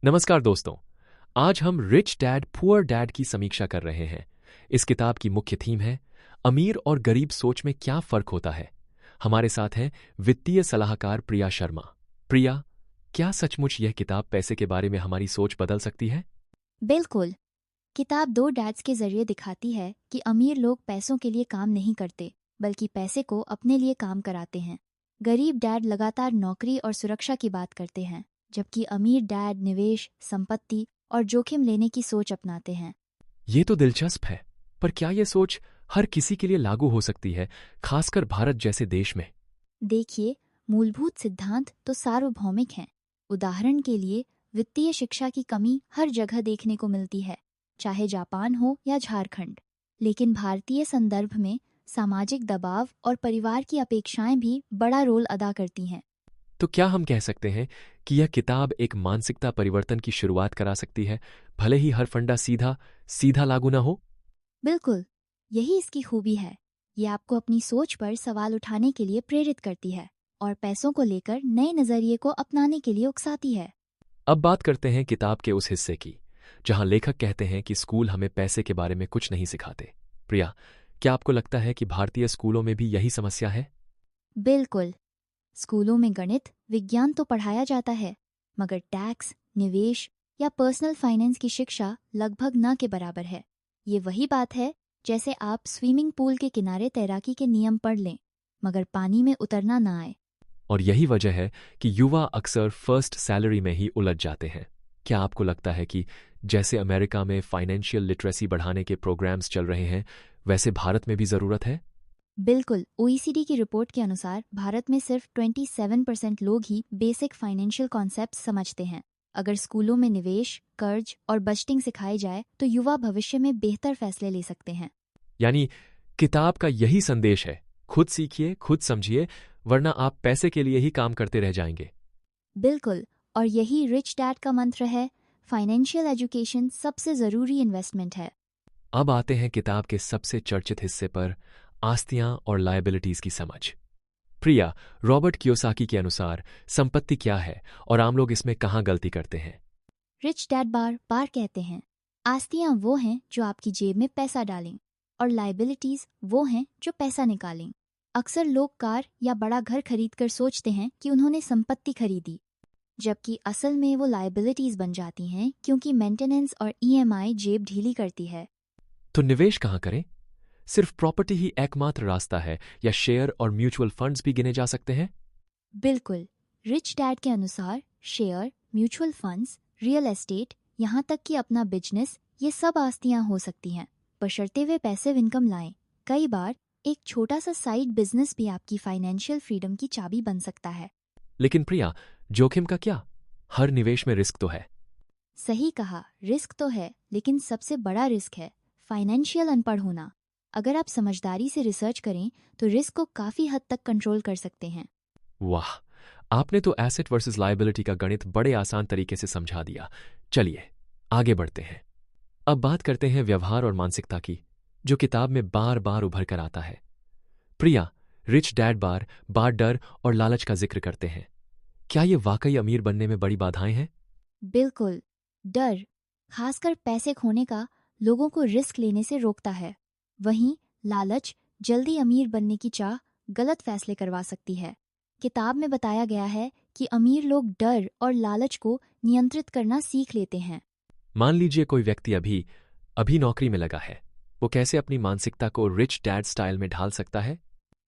नमस्कार दोस्तों। आज हम रिच डैड पुअर डैड की समीक्षा कर रहे हैं। इस किताब की मुख्य थीम है अमीर और गरीब सोच में क्या फर्क होता है। हमारे साथ हैं वित्तीय सलाहकार प्रिया शर्मा। प्रिया, क्या सचमुच यह किताब पैसे के बारे में हमारी सोच बदल सकती है? बिल्कुल। किताब दो डैड्स के जरिए दिखाती है कि अमीर लोग पैसों के लिए काम नहीं करते, बल्कि पैसे को अपने लिए काम कराते हैं। गरीब डैड लगातार नौकरी और सुरक्षा की बात करते हैं, जबकि अमीर डैड निवेश, संपत्ति और जोखिम लेने की सोच अपनाते हैं। ये तो दिलचस्प है, पर क्या यह सोच हर किसी के लिए लागू हो सकती है, खासकर भारत जैसे देश में? देखिए, मूलभूत सिद्धांत तो सार्वभौमिक हैं। उदाहरण के लिए, वित्तीय शिक्षा की कमी हर जगह देखने को मिलती है, चाहे जापान हो या झारखंड। लेकिन भारतीय संदर्भ में सामाजिक दबाव और परिवार की अपेक्षाएं भी बड़ा रोल अदा करती हैं। तो क्या हम कह सकते हैं कि यह किताब एक मानसिकता परिवर्तन की शुरुआत करा सकती है, भले ही हर फंडा सीधा सीधा लागू न हो? बिल्कुल, यही इसकी खूबी है। ये आपको अपनी सोच पर सवाल उठाने के लिए प्रेरित करती है और पैसों को लेकर नए नजरिए को अपनाने के लिए उकसाती है। अब बात करते हैं किताब के उस हिस्से की जहां लेखक कहते हैं कि स्कूल हमें पैसे के बारे में कुछ नहीं सिखाते। प्रिया, क्या आपको लगता है कि भारतीय स्कूलों में भी यही समस्या है? बिल्कुल, स्कूलों में गणित, विज्ञान तो पढ़ाया जाता है, मगर टैक्स, निवेश या पर्सनल फाइनेंस की शिक्षा लगभग न के बराबर है। ये वही बात है जैसे आप स्विमिंग पूल के किनारे तैराकी के नियम पढ़ लें, मगर पानी में उतरना ना आए। और यही वजह है कि युवा अक्सर फर्स्ट सैलरी में ही उलझ जाते हैं। क्या आपको लगता है कि जैसे अमेरिका में फाइनेंशियल लिटरेसी बढ़ाने के प्रोग्राम्स चल रहे हैं, वैसे भारत में भी जरूरत है? बिल्कुल, ओईसीडी की रिपोर्ट के अनुसार भारत में सिर्फ 27% लोग ही बेसिक फाइनेंशियल कॉन्सेप्ट समझते हैं। अगर स्कूलों में निवेश, कर्ज और बजटिंग सिखाई जाए तो युवा भविष्य में बेहतर फैसले ले सकते हैं। यानी किताब का यही संदेश है, खुद सीखिए, खुद समझिए, वरना आप पैसे के लिए ही काम करते रह जाएंगे। बिल्कुल, और यही रिच डैड का मंत्र है, फाइनेंशियल एजुकेशन सबसे ज़रूरी इन्वेस्टमेंट है। अब आते हैं किताब के सबसे चर्चित हिस्से पर, आस्तियां और लायबिलिटीज की समझ। प्रिया, रॉबर्ट कियोसाकी के अनुसार संपत्ति क्या है और आम लोग इसमें कहाँ गलती करते हैं? रिच डैड बार बार कहते हैं, आस्तियां वो हैं जो आपकी जेब में पैसा डालें, और लाइबिलिटीज वो हैं जो पैसा निकालें। अक्सर लोग कार या बड़ा घर खरीदकर सोचते हैं कि उन्होंने संपत्ति खरीदी, जबकि असल में वो लाइबिलिटीज बन जाती हैं क्योंकि मेंटेनेंस और ईएमआई जेब ढीली करती है। तो निवेश कहाँ करें? सिर्फ प्रॉपर्टी ही एकमात्र रास्ता है या शेयर और म्यूचुअल फंड्स भी गिने जा सकते हैं? बिल्कुल, रिच डैड के अनुसार share, mutual funds, real estate, यहाँ तक कि अपना बिजनेस, ये सब आस्तियां हो सकती हैं, बशर्ते वे पैसिव इनकम लाएं। कई बार एक छोटा सा साइड बिजनेस भी आपकी फाइनेंशियल फ्रीडम की चाबी बन सकता है। लेकिन प्रिया, जोखिम का क्या? हर निवेश में रिस्क तो है। सही कहा, रिस्क तो है, लेकिन सबसे बड़ा रिस्क है फाइनेंशियल अनपढ़ होना। अगर आप समझदारी से रिसर्च करें तो रिस्क को काफी हद तक कंट्रोल कर सकते हैं। वाह, आपने तो एसेट वर्सेस लायबिलिटी का गणित बड़े आसान तरीके से समझा दिया। चलिए आगे बढ़ते हैं। अब बात करते हैं व्यवहार और मानसिकता की, जो किताब में बार बार उभर कर आता है। प्रिया, रिच डैड बार बार डर और लालच का जिक्र करते हैं। क्या ये वाकई अमीर बनने में बड़ी बाधाएं हैं? बिल्कुल, डर, खासकर पैसे खोने का, लोगों को रिस्क लेने से रोकता है। वहीं लालच, जल्दी अमीर बनने की चाह, गलत फैसले करवा सकती है। किताब में बताया गया है कि अमीर लोग डर और लालच को नियंत्रित करना सीख लेते हैं। मान लीजिए कोई व्यक्ति अभी अभी नौकरी में लगा है, वो कैसे अपनी मानसिकता को रिच डैड स्टाइल में ढाल सकता है?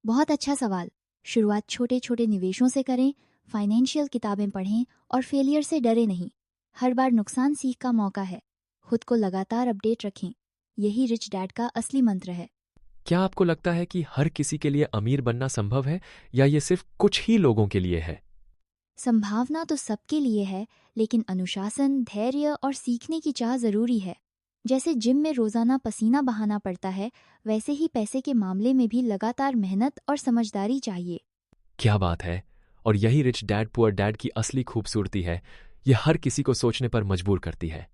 बहुत अच्छा सवाल। शुरुआत छोटे छोटे निवेशों से करें, फाइनेंशियल किताबें पढ़ें और फेलियर से डरे नहीं। हर बार नुकसान सीख का मौका है। खुद को लगातार अपडेट रखें। यही रिच डैड का असली मंत्र है। क्या आपको लगता है कि हर किसी के लिए अमीर बनना संभव है या ये सिर्फ कुछ ही लोगों के लिए है? संभावना तो सबके लिए है, लेकिन अनुशासन, धैर्य और सीखने की चाह जरूरी है। जैसे जिम में रोजाना पसीना बहाना पड़ता है, वैसे ही पैसे के मामले में भी लगातार मेहनत और समझदारी चाहिए। क्या बात है! और यही रिच डैड पुअर डैड की असली खूबसूरती है। यह हर किसी को सोचने पर मजबूर करती है।